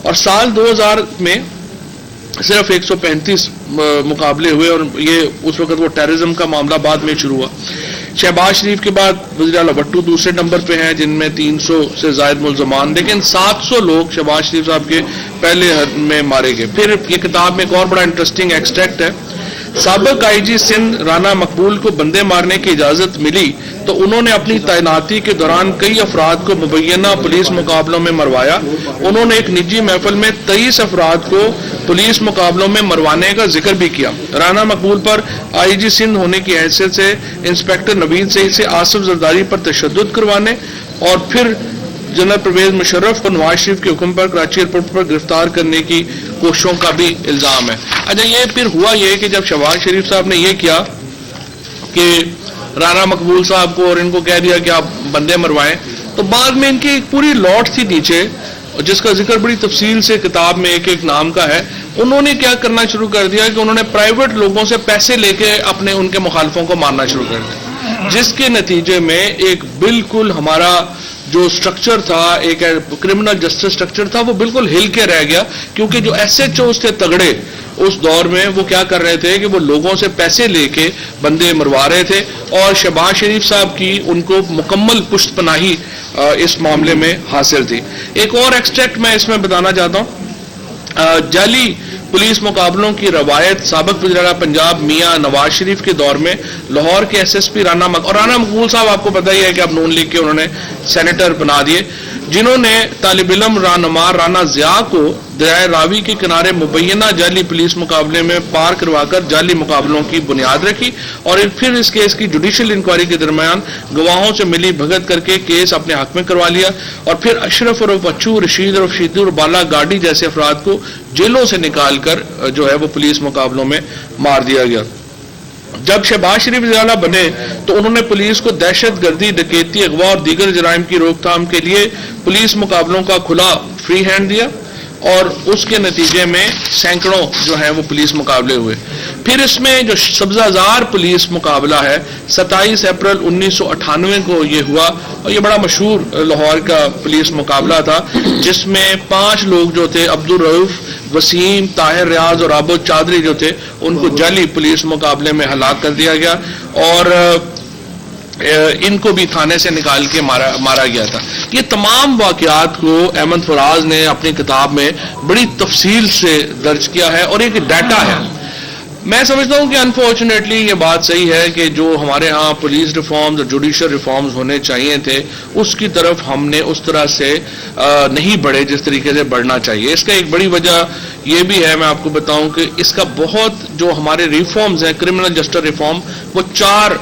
اور سال 2000 میں صرف 135 مقابلے ہوئے، اور یہ اس وقت وہ ٹیررزم کا معاملہ بعد میں شروع ہوا۔ شہباز شریف کے بعد وزیر اعلیٰ بھٹو دوسرے نمبر پہ ہیں جن میں 300 سے زائد ملزمان، لیکن 700 لوگ شہباز شریف صاحب کے پہلے میں مارے گئے۔ پھر یہ کتاب میں ایک اور بڑا انٹرسٹنگ ایکسٹریکٹ ہے، سابق آئی جی سندھ رانا مقبول کو بندے مارنے کی اجازت ملی تو انہوں نے اپنی تعیناتی کے دوران کئی افراد کو مبینہ پولیس مقابلوں میں مروایا۔ انہوں نے ایک نجی محفل میں 23 افراد کو پولیس مقابلوں میں مروانے کا ذکر بھی کیا۔ رانا مقبول پر آئی جی سندھ ہونے کی حیثیت سے انسپیکٹر نوید سعید سے آصف زرداری پر تشدد کروانے، اور پھر جنرل پرویز مشرف کو نواز شریف کے حکم پر کراچی ایئرپورٹ پر گرفتار کرنے کی کوششوں کا بھی الزام ہے۔ اچھا، یہ پھر ہوا یہ کہ جب شہباز شریف صاحب نے یہ کیا کہ رانا مقبول صاحب کو اور ان کو کہہ دیا کہ آپ بندے مروائیں، تو بعد میں ان کی ایک پوری لاٹ تھی نیچے جس کا ذکر بڑی تفصیل سے کتاب میں ایک ایک نام کا ہے۔ انہوں نے کیا کرنا شروع کر دیا کہ انہوں نے پرائیویٹ لوگوں سے پیسے لے کے اپنے ان کے مخالفوں کو مارنا شروع کر دیا، جس کے نتیجے میں ایک بالکل ہمارا جو سٹرکچر تھا، ایک کرمنل جسٹس سٹرکچر تھا، وہ بالکل ہل کے رہ گیا، کیونکہ جو ایس ایچ اوز تھے تگڑے اس دور میں وہ کیا کر رہے تھے کہ وہ لوگوں سے پیسے لے کے بندے مروا رہے تھے، اور شہباز شریف صاحب کی ان کو مکمل پشت پناہی اس معاملے میں حاصل تھی۔ ایک اور ایکسٹریکٹ میں اس میں بتانا چاہتا ہوں، جعلی پولیس مقابلوں کی روایت سابق وزیر اعلیٰ پنجاب میاں نواز شریف کے دور میں لاہور کے ایس ایس پی رانا مقبول صاحب آپ کو پتہ ہی ہے کہ اب نون لیگ کے انہوں نے سینیٹر بنا دیے، جنہوں نے طالب علم رہنما رانا ضیاء کو دریائے راوی کے کنارے مبینہ جعلی پولیس مقابلے میں پار کروا کر جعلی مقابلوں کی بنیاد رکھی، اور پھر اس کیس کی جوڈیشل انکوائری کے درمیان گواہوں سے ملی بھگت کر کے کیس اپنے حق میں کروا لیا، اور پھر اشرف اور اچھو، رشید اور شیدو اور بالا گاڑی جیسے افراد کو جیلوں سے نکال کر جو ہے وہ پولیس مقابلوں میں مار دیا گیا۔ جب شہباز شریف وزیر اعلیٰ بنے تو انہوں نے پولیس کو دہشت گردی، ڈکیتی، اغوا اور دیگر جرائم کی روک تھام کے لیے پولیس مقابلوں کا کھلا فری ہینڈ دیا، اور اس کے نتیجے میں سینکڑوں جو ہیں وہ پولیس مقابلے ہوئے۔ پھر اس میں جو سبزہ زار پولیس مقابلہ ہے 27 اپریل 1998 کو یہ ہوا، اور یہ بڑا مشہور لاہور کا پولیس مقابلہ تھا، جس میں 5 لوگ جو تھے، عبدالرؤف، وسیم، طاہر ریاض اور عابد چادری جو تھے، ان کو جعلی پولیس مقابلے میں ہلاک کر دیا گیا، اور ان کو بھی تھانے سے نکال کے مارا گیا تھا۔ یہ تمام واقعات کو احمد فراز نے اپنی کتاب میں بڑی تفصیل سے درج کیا ہے، اور ایک ڈیٹا ہے۔ میں سمجھتا ہوں کہ انفارچونیٹلی یہ بات صحیح ہے کہ جو ہمارے ہاں پولیس ریفارمز اور جوڈیشل ریفارمز ہونے چاہیے تھے، اس کی طرف ہم نے اس طرح سے نہیں بڑھے جس طریقے سے بڑھنا چاہیے۔ اس کا ایک بڑی وجہ یہ بھی ہے، میں آپ کو بتاؤں کہ اس کا بہت جو ہمارے ریفارمز ہیں، کرمنل جسٹس ریفارم، وہ 4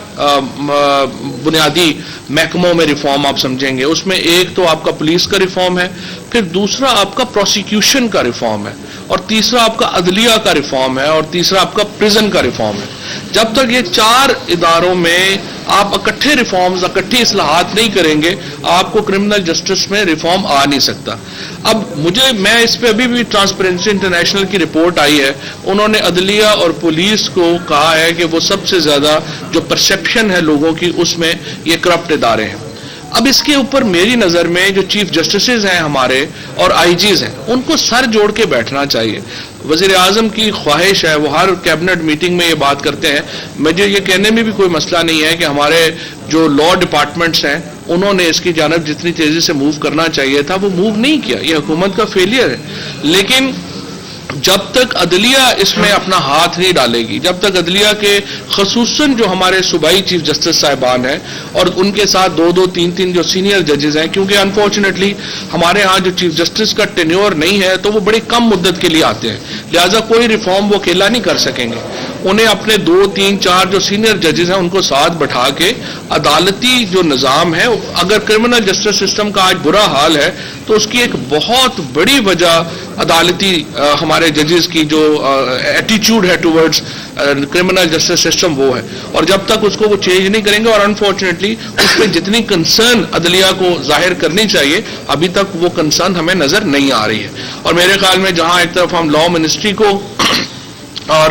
بنیادی محکموں میں ریفارم آپ سمجھیں گے۔ اس میں ایک تو آپ کا پولیس کا ریفارم ہے، پھر دوسرا آپ کا پروسیکیوشن کا ریفارم ہے، اور تیسرا آپ کا عدلیہ کا ریفارم ہے، اور تیسرا آپ کا پریزن کا ریفارم ہے۔ جب تک یہ 4 اداروں میں آپ اکٹھے ریفارمز، اکٹھی اصلاحات نہیں کریں گے، آپ کو کرمنل جسٹس میں ریفارم آ نہیں سکتا۔ اب میں اس پہ ابھی بھی ٹرانسپیرنسی انٹرنیشنل کی رپورٹ آئی ہے، انہوں نے عدلیہ اور پولیس کو کہا ہے کہ وہ سب سے زیادہ جو پرسیپشن ہے لوگوں کی، اس میں یہ کرپٹ ادارے ہیں۔ اب اس کے اوپر میری نظر میں جو چیف جسٹسز ہیں ہمارے اور آئی جیز ہیں، ان کو سر جوڑ کے بیٹھنا چاہیے۔ وزیر اعظم کی خواہش ہے، وہ ہر کیبنٹ میٹنگ میں یہ بات کرتے ہیں، مجھے یہ کہنے میں بھی کوئی مسئلہ نہیں ہے کہ ہمارے جو لا ڈپارٹمنٹس ہیں انہوں نے اس کی جانب جتنی تیزی سے موو کرنا چاہیے تھا وہ موو نہیں کیا، یہ حکومت کا فیلئر ہے۔ لیکن جب تک عدلیہ اس میں اپنا ہاتھ نہیں ڈالے گی، جب تک عدلیہ کے خصوصاً جو ہمارے صوبائی چیف جسٹس صاحبان ہیں اور ان کے ساتھ 2 3 جو سینئر ججز ہیں، کیونکہ انفارچونیٹلی ہمارے ہاں جو چیف جسٹس کا ٹینیور نہیں ہے تو وہ بڑی کم مدت کے لیے آتے ہیں، لہٰذا کوئی ریفارم وہ اکیلا نہیں کر سکیں گے۔ انہیں اپنے 2 3 4 جو سینئر ججز ہیں ان کو ساتھ بٹھا کے عدالتی جو نظام ہے، اگر کرمنل جسٹس سسٹم کا آج برا حال ہے تو اس کی ایک بہت بڑی وجہ عدالتی ہمارے ججز کی جو ایٹیچیوڈ ہے ٹورڈز کرمنل جسٹس سسٹم وہ ہے، اور جب تک اس کو وہ چینج نہیں کریں گے، اور انفارچونیٹلی اس پہ جتنی کنسرن عدلیہ کو ظاہر کرنی چاہیے ابھی تک وہ کنسرن ہمیں نظر نہیں آ رہی ہے۔ اور میرے خیال میں جہاں ایک طرف ہم لا منسٹری کو اور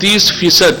30%